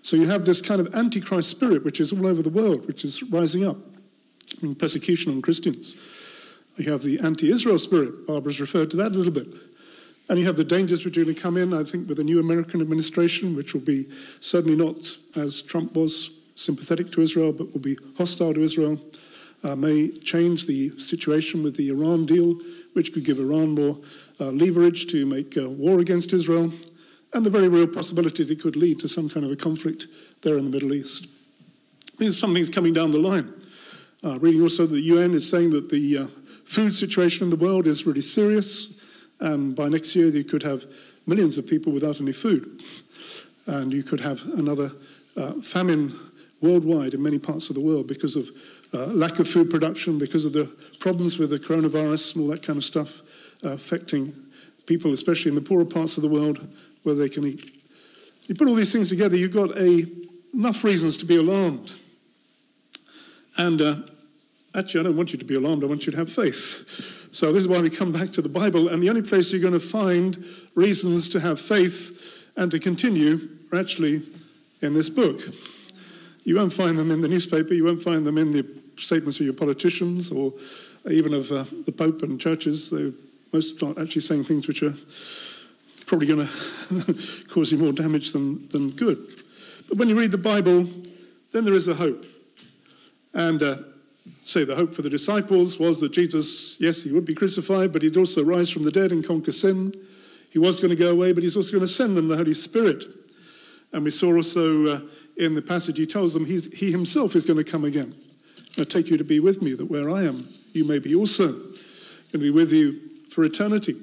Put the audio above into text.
So you have this kind of antichrist spirit which is all over the world, which is rising up. I mean, persecution on Christians. You have the anti-Israel spirit. Barbara's referred to that a little bit. And you have the dangers which are going to come in, I think, with the new American administration, which will be certainly not, as Trump was, sympathetic to Israel, but will be hostile to Israel. May change the situation with the Iran deal, which could give Iran more leverage to make war against Israel, and the very real possibility that it could lead to some kind of a conflict there in the Middle East. These are some things coming down the line. Reading also that the UN is saying that the food situation in the world is really serious, and by next year you could have millions of people without any food. And you could have another famine worldwide in many parts of the world because of lack of food production, because of the problems with the coronavirus and all that kind of stuff affecting people, especially in the poorer parts of the world where they can eat. You put all these things together, you've got enough reasons to be alarmed. And actually, I don't want you to be alarmed, I want you to have faith. So this is why we come back to the Bible, and the only place you're going to find reasons to have faith and to continue are actually in this book. You won't find them in the newspaper, you won't find them in the statements of your politicians or even of the Pope and churches. They're most not actually saying things which are probably going to cause you more damage than good. But when you read the Bible, then there is a hope. And say the hope for the disciples was that Jesus, yes, he would be crucified, but he'd also rise from the dead and conquer sin. He was going to go away, but he's also going to send them the Holy Spirit. And we saw also in the passage he tells them he himself is going to come again. I take you to be with me, that where I am, you may be also. Going to be with you for eternity.